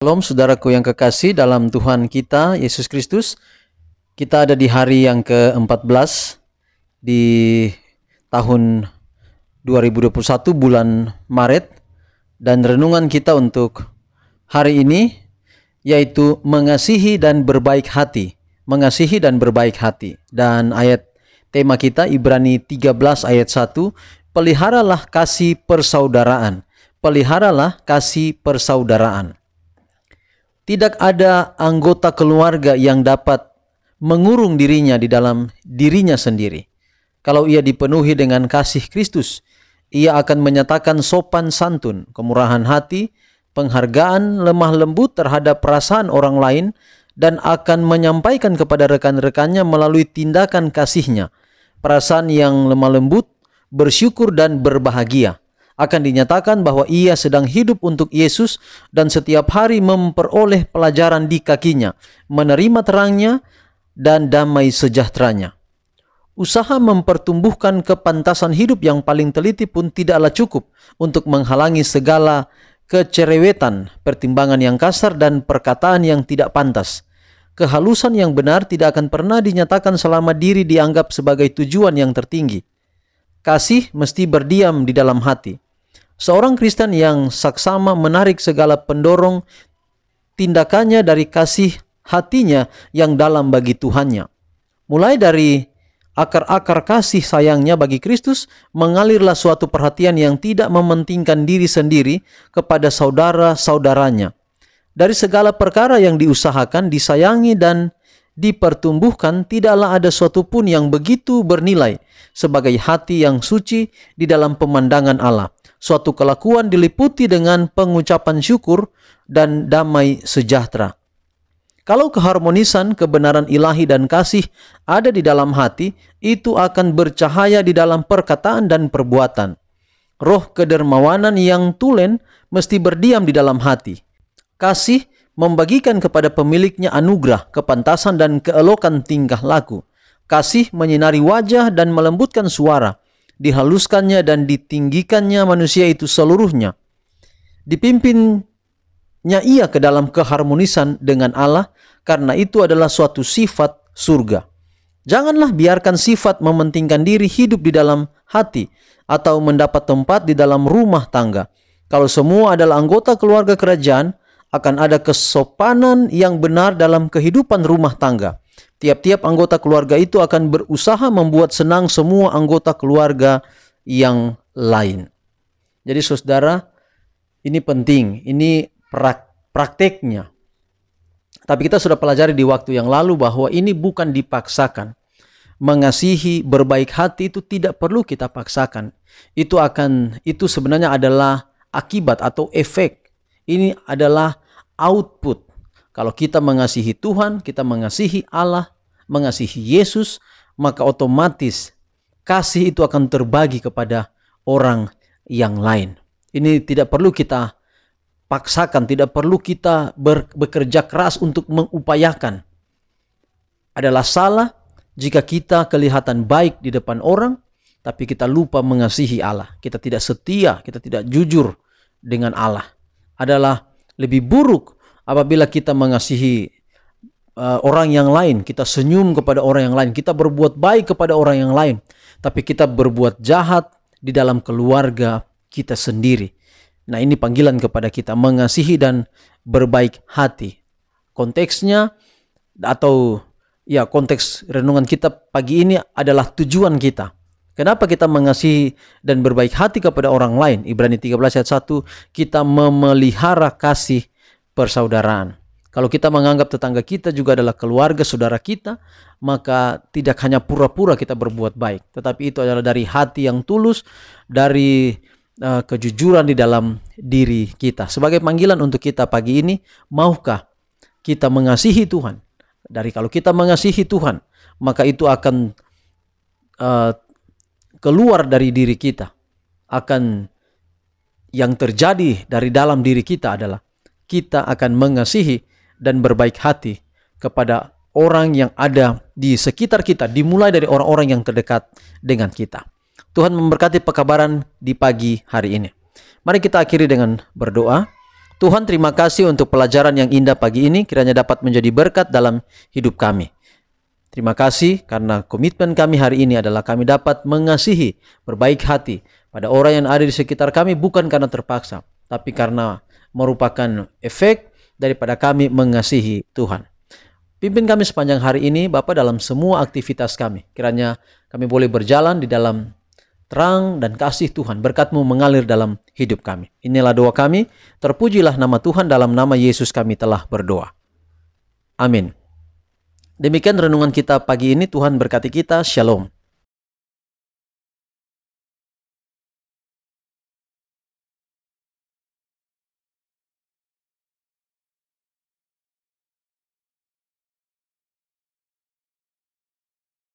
Shalom saudaraku yang kekasih dalam Tuhan kita Yesus Kristus. Kita ada di hari yang ke-14 di tahun 2021 bulan Maret, dan renungan kita untuk hari ini yaitu mengasihi dan berbaik hati. Mengasihi dan berbaik hati. Dan ayat tema kita Ibrani 13 ayat 1, peliharalah kasih persaudaraan. Peliharalah kasih persaudaraan. Tidak ada anggota keluarga yang dapat mengurung dirinya di dalam dirinya sendiri. Kalau ia dipenuhi dengan kasih Kristus, ia akan menyatakan sopan santun, kemurahan hati, penghargaan, lemah lembut terhadap perasaan orang lain, dan akan menyampaikan kepada rekan-rekannya melalui tindakan kasihnya. Perasaan yang lemah lembut, bersyukur dan berbahagia. Akan dinyatakan bahwa ia sedang hidup untuk Yesus dan setiap hari memperoleh pelajaran di kakinya, menerima terangnya dan damai sejahteranya. Usaha mempertumbuhkan kepantasan hidup yang paling teliti pun tidaklah cukup untuk menghalangi segala kecerewetan, pertimbangan yang kasar dan perkataan yang tidak pantas. Kehalusan yang benar tidak akan pernah dinyatakan selama diri dianggap sebagai tujuan yang tertinggi. Kasih mesti berdiam di dalam hati. Seorang Kristen yang saksama menarik segala pendorong tindakannya dari kasih hatinya yang dalam bagi Tuhannya. Mulai dari akar-akar kasih sayangnya bagi Kristus, mengalirlah suatu perhatian yang tidak mementingkan diri sendiri kepada saudara-saudaranya. Dari segala perkara yang diusahakan, disayangi dan dipertumbuhkan, tidaklah ada suatu pun yang begitu bernilai sebagai hati yang suci di dalam pemandangan Allah. Suatu kelakuan diliputi dengan pengucapan syukur dan damai sejahtera. Kalau keharmonisan, kebenaran ilahi dan kasih ada di dalam hati, itu akan bercahaya di dalam perkataan dan perbuatan. Roh kedermawanan yang tulen mesti berdiam di dalam hati. Kasih membagikan kepada pemiliknya anugerah, kepantasan dan keelokan tingkah laku. Kasih menyinari wajah dan melembutkan suara. Dihaluskannya dan ditinggikannya manusia itu seluruhnya. Dipimpinnya ia ke dalam keharmonisan dengan Allah, karena itu adalah suatu sifat surga. Janganlah biarkan sifat mementingkan diri hidup di dalam hati atau mendapat tempat di dalam rumah tangga. Kalau semua adalah anggota keluarga kerajaan, akan ada kesopanan yang benar dalam kehidupan rumah tangga. Tiap-tiap anggota keluarga itu akan berusaha membuat senang semua anggota keluarga yang lain. Jadi saudara, ini penting, ini prakteknya. Tapi kita sudah pelajari di waktu yang lalu bahwa ini bukan dipaksakan. Mengasihi, berbaik hati itu tidak perlu kita paksakan. Itu sebenarnya adalah akibat atau efek. Ini adalah output. Kalau kita mengasihi Tuhan, kita mengasihi Allah, mengasihi Yesus, maka otomatis kasih itu akan terbagi kepada orang yang lain. Ini tidak perlu kita paksakan, tidak perlu kita bekerja keras untuk mengupayakan. Adalah salah jika kita kelihatan baik di depan orang, tapi kita lupa mengasihi Allah. Kita tidak setia, kita tidak jujur dengan Allah. Adalah lebih buruk apabila kita mengasihi orang yang lain, kita senyum kepada orang yang lain, kita berbuat baik kepada orang yang lain, tapi kita berbuat jahat di dalam keluarga kita sendiri. Nah, ini panggilan kepada kita mengasihi dan berbaik hati. Konteksnya atau konteks renungan kita pagi ini adalah tujuan kita. Kenapa kita mengasihi dan berbaik hati kepada orang lain? Ibrani 13 ayat 1, kita memelihara kasih persaudaraan. Kalau kita menganggap tetangga kita juga adalah keluarga saudara kita, maka tidak hanya pura-pura kita berbuat baik, tetapi itu adalah dari hati yang tulus, dari kejujuran di dalam diri kita. Sebagai panggilan untuk kita pagi ini, maukah kita mengasihi Tuhan? Kalau kita mengasihi Tuhan, maka itu akan keluar dari diri kita. Yang terjadi dari dalam diri kita adalah kita akan mengasihi dan berbaik hati kepada orang yang ada di sekitar kita, dimulai dari orang-orang yang terdekat dengan kita. Tuhan memberkati pekabaran di pagi hari ini. Mari kita akhiri dengan berdoa. Tuhan, terima kasih untuk pelajaran yang indah pagi ini, kiranya dapat menjadi berkat dalam hidup kami. Terima kasih karena komitmen kami hari ini adalah kami dapat mengasihi, berbaik hati pada orang yang ada di sekitar kami, bukan karena terpaksa, tapi karena merupakan efek daripada kami mengasihi Tuhan. Pimpin kami sepanjang hari ini, Bapa, dalam semua aktivitas kami. Kiranya kami boleh berjalan di dalam terang dan kasih Tuhan, berkat-Mu mengalir dalam hidup kami. Inilah doa kami, terpujilah nama Tuhan, dalam nama Yesus kami telah berdoa. Amin. Demikian renungan kita pagi ini, Tuhan berkati kita, Shalom.